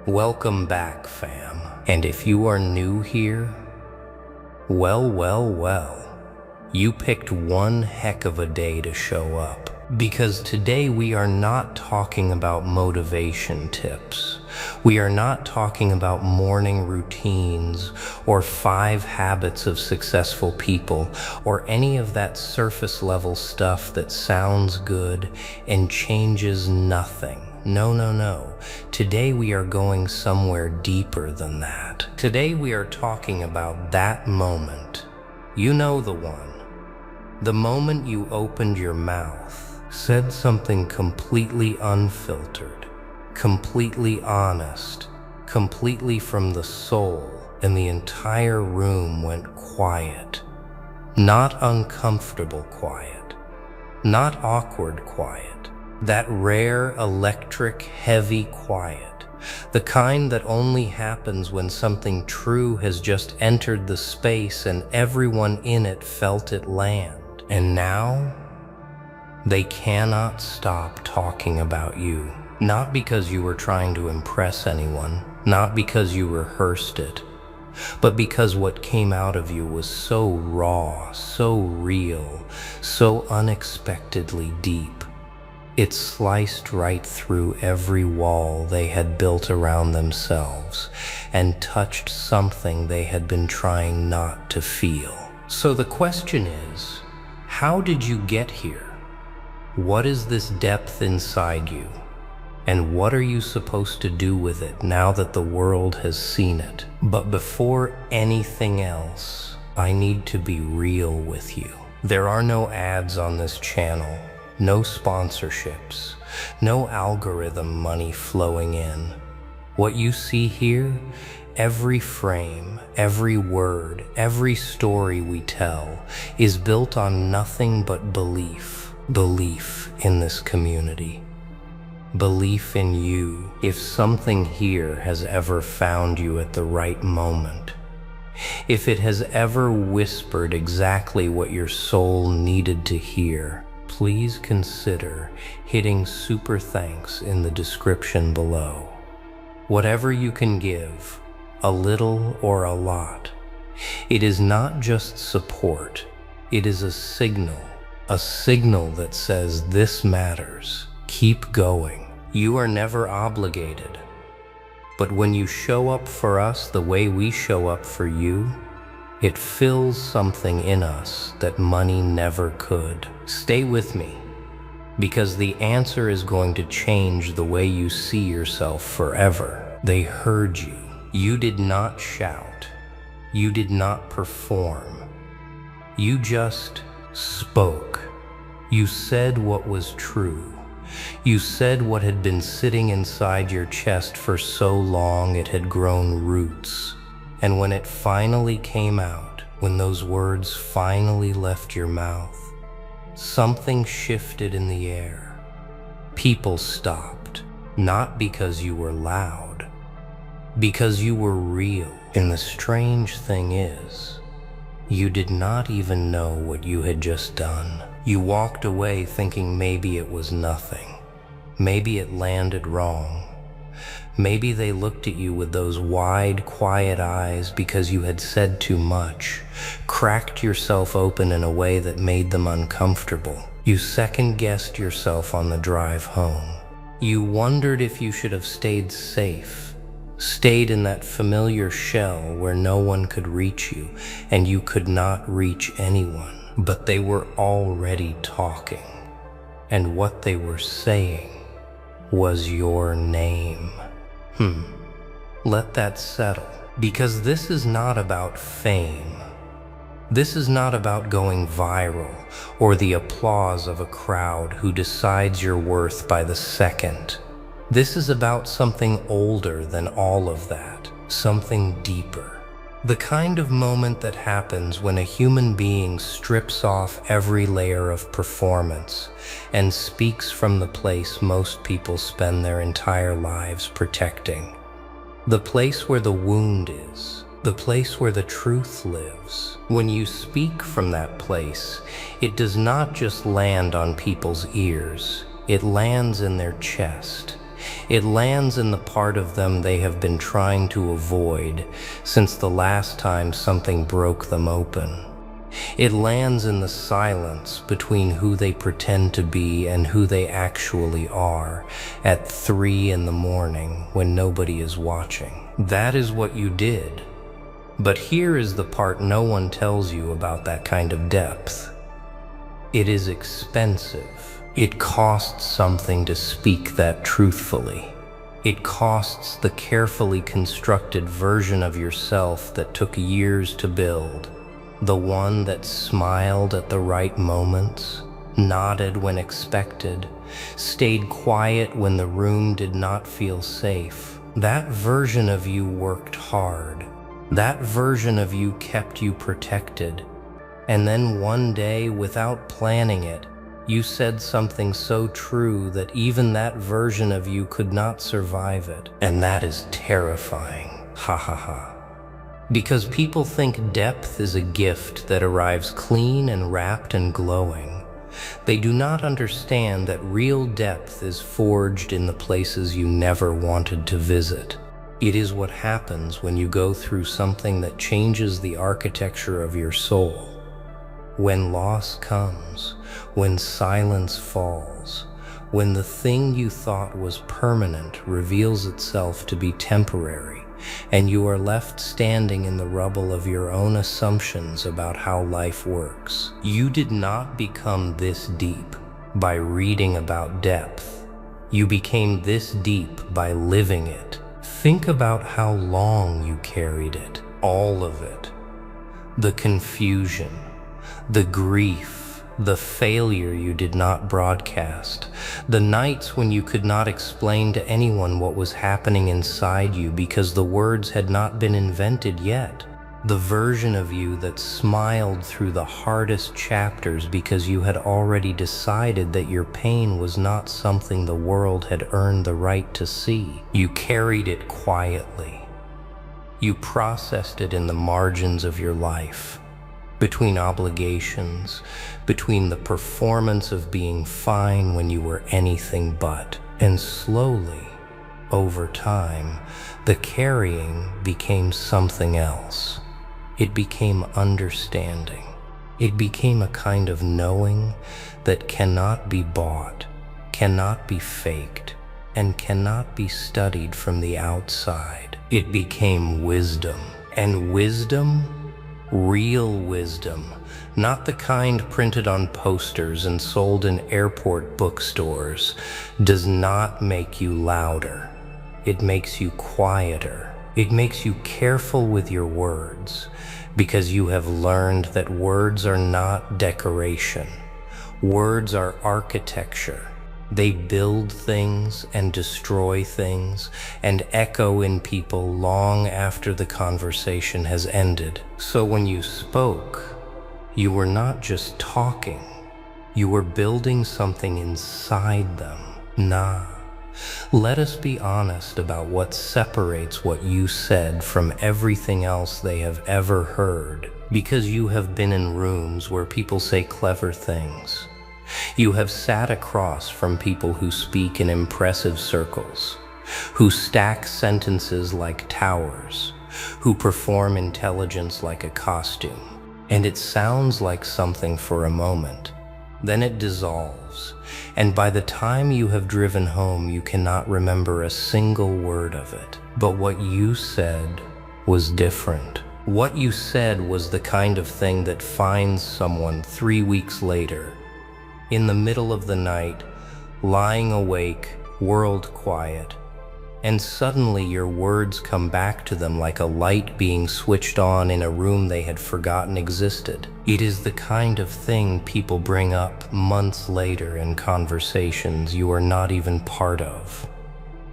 Welcome back, fam. And if you are new here, well, you picked one heck of a day to show up. Because today we are not talking about motivation tips. We are not talking about morning routines or 5 habits of successful people or any of that surface level stuff that sounds good and changes nothing. No. Today we are going somewhere deeper than that. Today we are talking about that moment. You know the one. The moment you opened your mouth, said something completely unfiltered, completely honest, completely from the soul, and the entire room went quiet. Not uncomfortable quiet, not awkward quiet, that rare electric heavy quiet, the kind that only happens when something true has just entered the space and everyone in it felt it land. And now, they cannot stop talking about you. Not because you were trying to impress anyone, not because you rehearsed it, but because what came out of you was so raw, so real, so unexpectedly deep. It sliced right through every wall they had built around themselves and touched something they had been trying not to feel. So the question is, how did you get here? What is this depth inside you? And what are you supposed to do with it now that the world has seen it? But before anything else, I need to be real with you. There are no ads on this channel, no sponsorships, no algorithm money flowing in. What you see here, every frame, every word, every story we tell is built on nothing but belief. Belief in this community. Belief in you. If something here has ever found you at the right moment, if it has ever whispered exactly what your soul needed to hear, please consider hitting super thanks in the description below. Whatever you can give, a little or a lot, it is not just support, it is a signal that says this matters. Keep going. You are never obligated. But when you show up for us the way we show up for you, it fills something in us that money never could. Stay with me, because the answer is going to change the way you see yourself forever. They heard you. You did not shout. You did not perform. You just spoke. You said what was true. You said what had been sitting inside your chest for so long it had grown roots. And when it finally came out, when those words finally left your mouth, something shifted in the air. People stopped, not because you were loud, because you were real. And the strange thing is, you did not even know what you had just done. You walked away thinking maybe it was nothing. Maybe it landed wrong. Maybe they looked at you with those wide, quiet eyes because you had said too much, cracked yourself open in a way that made them uncomfortable. You second-guessed yourself on the drive home. You wondered if you should have stayed safe, stayed in that familiar shell where no one could reach you and you could not reach anyone. But they were already talking, and what they were saying was your name. Let that settle, because this is not about fame. This is not about going viral or the applause of a crowd who decides your worth by the second. This is about something older than all of that, something deeper. The kind of moment that happens when a human being strips off every layer of performance and speaks from the place most people spend their entire lives protecting. The place where the wound is, the place where the truth lives. When you speak from that place, it does not just land on people's ears, it lands in their chest. It lands in the part of them they have been trying to avoid since the last time something broke them open. It lands in the silence between who they pretend to be and who they actually are at 3 in the morning when nobody is watching. That is what you did. But here is the part no one tells you about that kind of depth. It is expensive. It costs something to speak that truthfully. It costs the carefully constructed version of yourself that took years to build. The one that smiled at the right moments, nodded when expected, stayed quiet when the room did not feel safe. That version of you worked hard. That version of you kept you protected. And then one day, without planning it, you said something so true that even that version of you could not survive it. And that is terrifying. Ha ha ha. Because people think depth is a gift that arrives clean and wrapped and glowing. They do not understand that real depth is forged in the places you never wanted to visit. It is what happens when you go through something that changes the architecture of your soul. When loss comes, when silence falls, when the thing you thought was permanent reveals itself to be temporary, and you are left standing in the rubble of your own assumptions about how life works. You did not become this deep by reading about depth. You became this deep by living it. Think about how long you carried it, all of it. The confusion, the grief, the failure you did not broadcast, the nights when you could not explain to anyone what was happening inside you because the words had not been invented yet, the version of you that smiled through the hardest chapters because you had already decided that your pain was not something the world had earned the right to see. You carried it quietly. You processed it in the margins of your life. Between obligations, between the performance of being fine when you were anything but. And slowly, over time, the carrying became something else. It became understanding. It became a kind of knowing that cannot be bought, cannot be faked, and cannot be studied from the outside. It became wisdom. And wisdom, real wisdom, not the kind printed on posters and sold in airport bookstores, does not make you louder. It makes you quieter. It makes you careful with your words, because you have learned that words are not decoration. Words are architecture. They build things and destroy things and echo in people long after the conversation has ended. So when you spoke, you were not just talking, you were building something inside them. Let us be honest about what separates what you said from everything else they have ever heard, because you have been in rooms where people say clever things. You have sat across from people who speak in impressive circles, who stack sentences like towers, who perform intelligence like a costume. And it sounds like something for a moment. Then it dissolves, and by the time you have driven home, you cannot remember a single word of it. But what you said was different. What you said was the kind of thing that finds someone 3 weeks later, in the middle of the night, lying awake, world quiet, and suddenly your words come back to them like a light being switched on in a room they had forgotten existed. It is the kind of thing people bring up months later in conversations you are not even part of.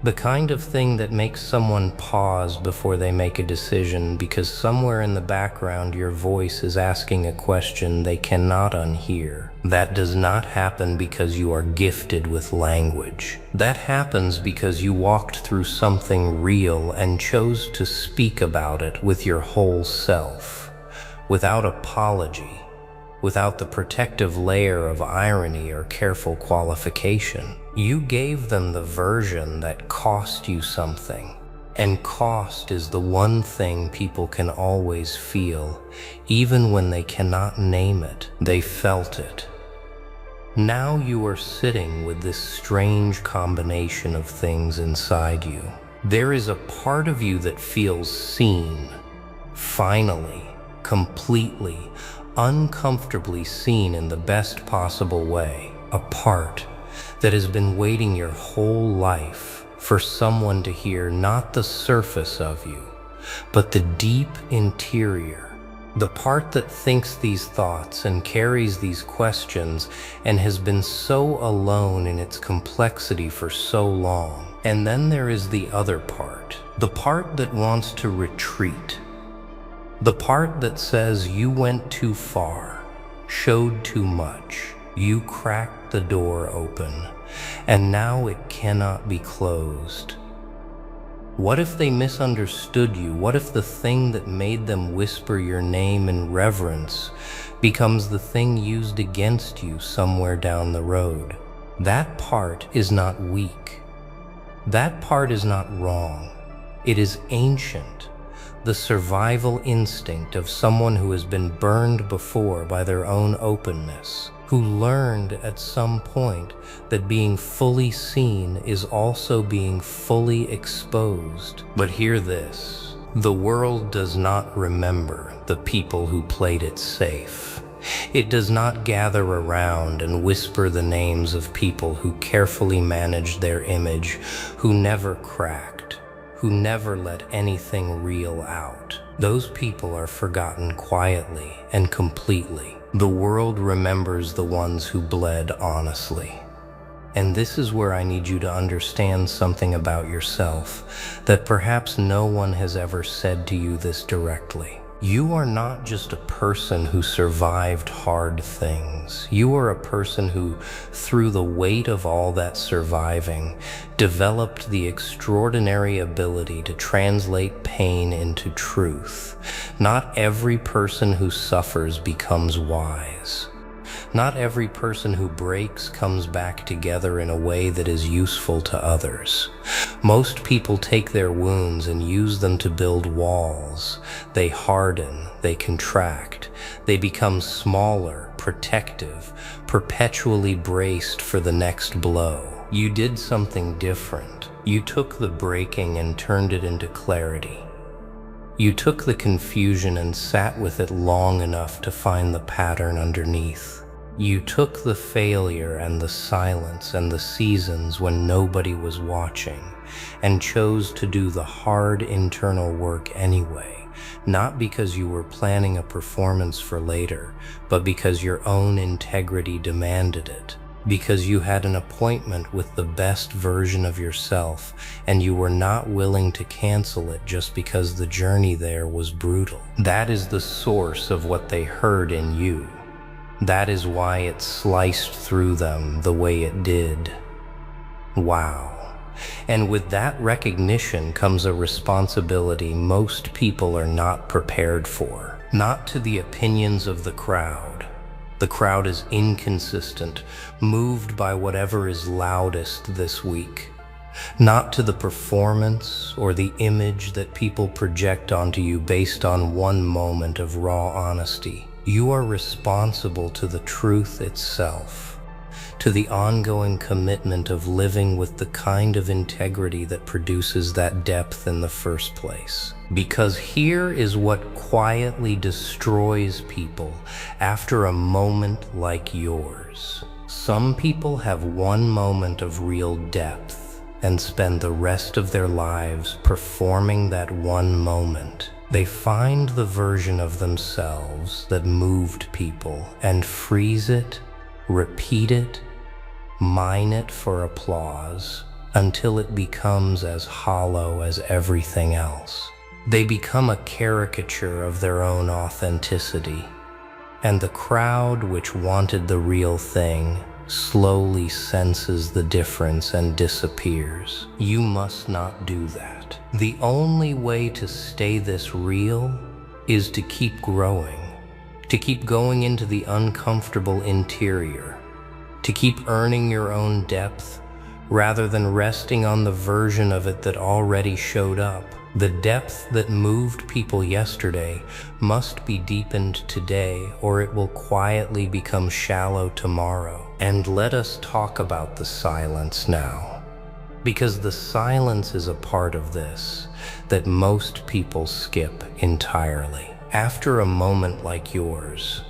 The kind of thing that makes someone pause before they make a decision because somewhere in the background your voice is asking a question they cannot unhear. That does not happen because you are gifted with language. That happens because you walked through something real and chose to speak about it with your whole self, without apology, without the protective layer of irony or careful qualification. You gave them the version that cost you something. And cost is the one thing people can always feel, even when they cannot name it. They felt it. Now you are sitting with this strange combination of things inside you. There is a part of you that feels seen, finally, completely, uncomfortably seen in the best possible way. A part that has been waiting your whole life for someone to hear not the surface of you, but the deep interior. The part that thinks these thoughts and carries these questions and has been so alone in its complexity for so long. And then there is the other part, the part that wants to retreat. The part that says you went too far, showed too much, you cracked the door open, and now it cannot be closed. What if they misunderstood you? What if the thing that made them whisper your name in reverence becomes the thing used against you somewhere down the road? That part is not weak. That part is not wrong. It is ancient, the survival instinct of someone who has been burned before by their own openness, who learned at some point that being fully seen is also being fully exposed. But hear this, the world does not remember the people who played it safe. It does not gather around and whisper the names of people who carefully managed their image, who never cracked, who never let anything real out. Those people are forgotten quietly and completely. The world remembers the ones who bled honestly. And this is where I need you to understand something about yourself that perhaps no one has ever said to you this directly. You are not just a person who survived hard things. You are a person who, through the weight of all that surviving, developed the extraordinary ability to translate pain into truth. Not every person who suffers becomes wise. Not every person who breaks comes back together in a way that is useful to others. Most people take their wounds and use them to build walls. They harden, they contract, they become smaller, protective, perpetually braced for the next blow. You did something different. You took the breaking and turned it into clarity. You took the confusion and sat with it long enough to find the pattern underneath. You took the failure and the silence and the seasons when nobody was watching and chose to do the hard internal work anyway, not because you were planning a performance for later, but because your own integrity demanded it, because you had an appointment with the best version of yourself and you were not willing to cancel it just because the journey there was brutal. That is the source of what they heard in you. That is why it sliced through them the way it did. Wow. And with that recognition comes a responsibility most people are not prepared for. Not to the opinions of the crowd. The crowd is inconsistent, moved by whatever is loudest this week. Not to the performance or the image that people project onto you based on one moment of raw honesty. You are responsible to the truth itself, to the ongoing commitment of living with the kind of integrity that produces that depth in the first place. Because here is what quietly destroys people after a moment like yours. Some people have one moment of real depth and spend the rest of their lives performing that one moment. They find the version of themselves that moved people and freeze it, repeat it, mine it for applause until it becomes as hollow as everything else. They become a caricature of their own authenticity, and the crowd which wanted the real thing slowly senses the difference and disappears. You must not do that. The only way to stay this real is to keep growing, to keep going into the uncomfortable interior, to keep earning your own depth, rather than resting on the version of it that already showed up. The depth that moved people yesterday must be deepened today, or it will quietly become shallow tomorrow. And let us talk about the silence now, because the silence is a part of this that most people skip entirely. After a moment like yours,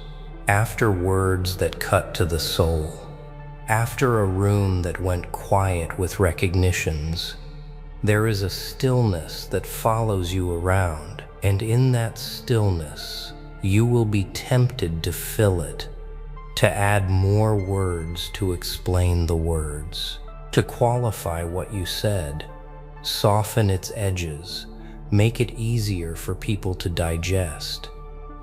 after words that cut to the soul, after a room that went quiet with recognitions, there is a stillness that follows you around, and in that stillness, you will be tempted to fill it, to add more words to explain the words, to qualify what you said, soften its edges, make it easier for people to digest,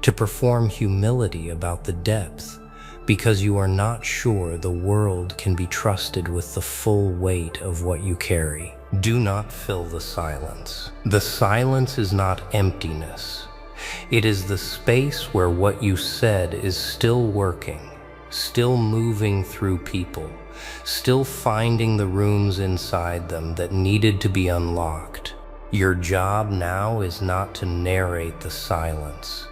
to perform humility about the depth, because you are not sure the world can be trusted with the full weight of what you carry. Do not fill the silence. The silence is not emptiness. It is the space where what you said is still working, still moving through people, still finding the rooms inside them that needed to be unlocked. Your job now is not to narrate the silence.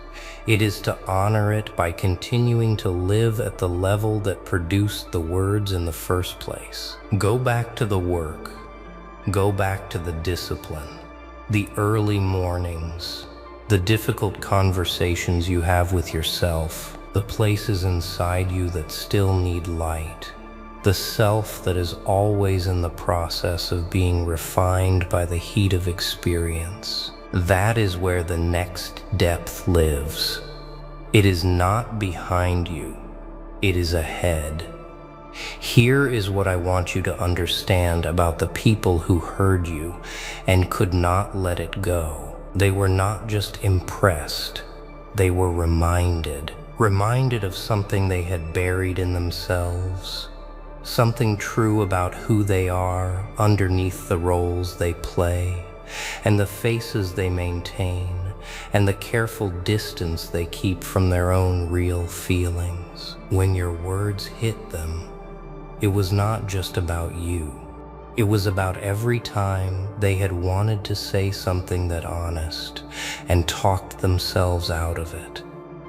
It is to honor it by continuing to live at the level that produced the words in the first place. Go back to the work. Go back to the discipline, the early mornings, the difficult conversations you have with yourself, the places inside you that still need light, the self that is always in the process of being refined by the heat of experience. That is where the next depth lives. It is not behind you, it is ahead. Here is what I want you to understand about the people who heard you and could not let it go. They were not just impressed, they were reminded of something they had buried in themselves, something true about who they are underneath the roles they play, and the faces they maintain, and the careful distance they keep from their own real feelings. When your words hit them, it was not just about you. It was about every time they had wanted to say something that honest and talked themselves out of it.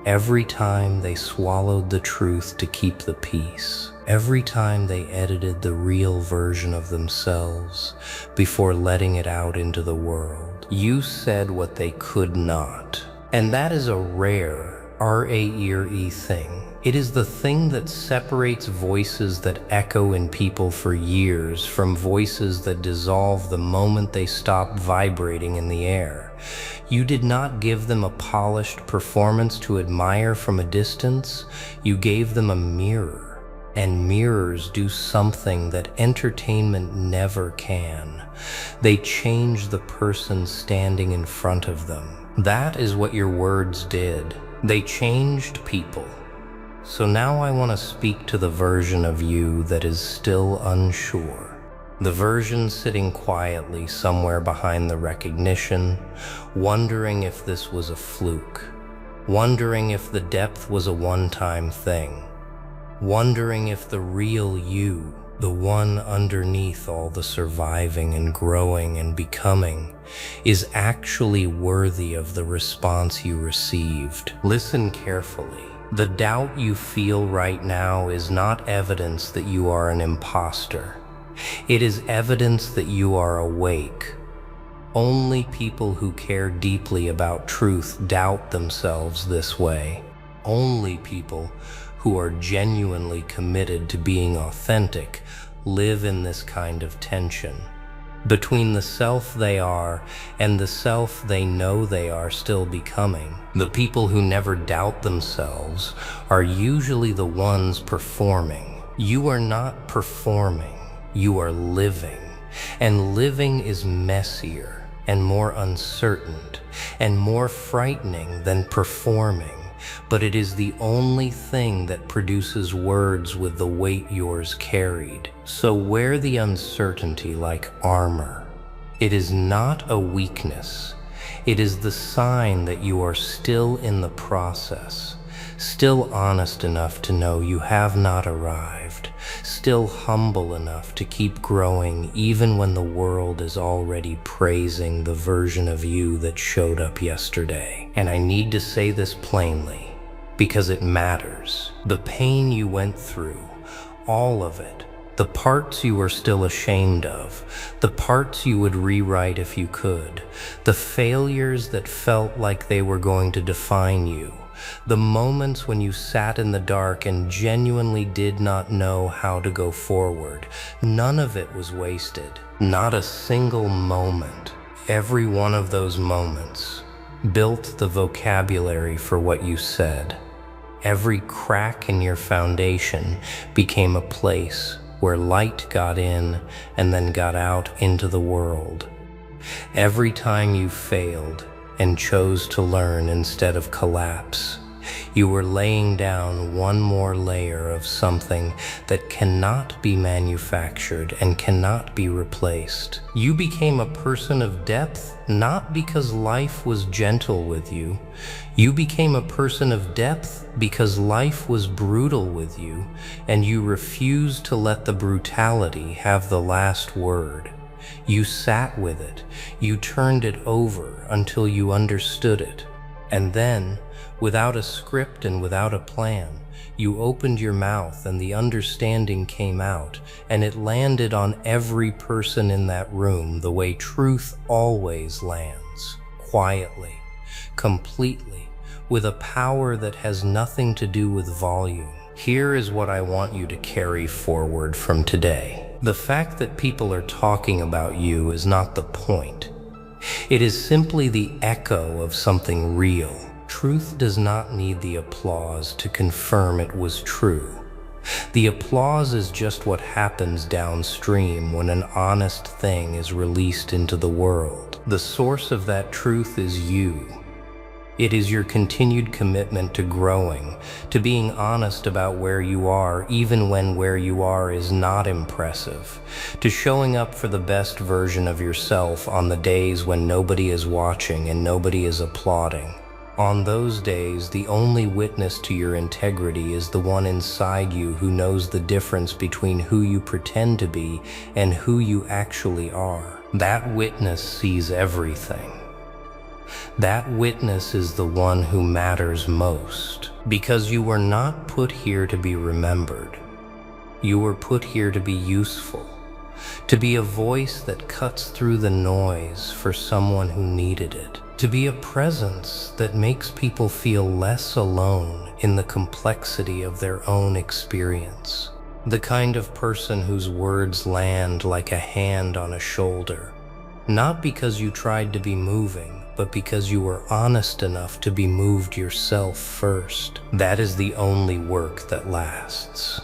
Every time they swallowed the truth to keep the peace. Every time they edited the real version of themselves before letting it out into the world. You said what they could not. And that is a rare, R-A-E-R-E thing. It is the thing that separates voices that echo in people for years from voices that dissolve the moment they stop vibrating in the air. You did not give them a polished performance to admire from a distance. You gave them a mirror. And mirrors do something that entertainment never can. They change the person standing in front of them. That is what your words did. They changed people. So now I want to speak to the version of you that is still unsure. The version sitting quietly somewhere behind the recognition, wondering if this was a fluke, wondering if the depth was a one-time thing, wondering if the real you, the one underneath all the surviving and growing and becoming, is actually worthy of the response you received. Listen carefully. The doubt you feel right now is not evidence that you are an imposter. It is evidence that you are awake. Only people who care deeply about truth doubt themselves this way. Only people who are genuinely committed to being authentic live in this kind of tension between the self they are and the self they know they are still becoming. The people who never doubt themselves are usually the ones performing. You are not performing, you are living. And living is messier and more uncertain and more frightening than performing. But it is the only thing that produces words with the weight yours carried. So wear the uncertainty like armor. It is not a weakness. It is the sign that you are still in the process, still honest enough to know you have not arrived, still humble enough to keep growing even when the world is already praising the version of you that showed up yesterday. And I need to say this plainly, because it matters. The pain you went through, all of it, the parts you were still ashamed of, the parts you would rewrite if you could, the failures that felt like they were going to define you, the moments when you sat in the dark and genuinely did not know how to go forward, none of it was wasted. Not a single moment. Every one of those moments built the vocabulary for what you said. Every crack in your foundation became a place where light got in and then got out into the world. Every time you failed and chose to learn instead of collapse, you were laying down one more layer of something that cannot be manufactured and cannot be replaced. You became a person of depth not because life was gentle with you. You became a person of depth because life was brutal with you, and you refused to let the brutality have the last word. You sat with it. You turned it over until you understood it. And then, without a script and without a plan, you opened your mouth and the understanding came out, and it landed on every person in that room the way truth always lands, quietly, completely, with a power that has nothing to do with volume. Here is what I want you to carry forward from today. The fact that people are talking about you is not the point. It is simply the echo of something real. Truth does not need the applause to confirm it was true. The applause is just what happens downstream when an honest thing is released into the world. The source of that truth is you. It is your continued commitment to growing, to being honest about where you are, even when where you are is not impressive, to showing up for the best version of yourself on the days when nobody is watching and nobody is applauding. On those days, the only witness to your integrity is the one inside you who knows the difference between who you pretend to be and who you actually are. That witness sees everything. That witness is the one who matters most, because you were not put here to be remembered. You were put here to be useful, to be a voice that cuts through the noise for someone who needed it, to be a presence that makes people feel less alone in the complexity of their own experience. The kind of person whose words land like a hand on a shoulder, not because you tried to be moving, but because you were honest enough to be moved yourself first. That is the only work that lasts.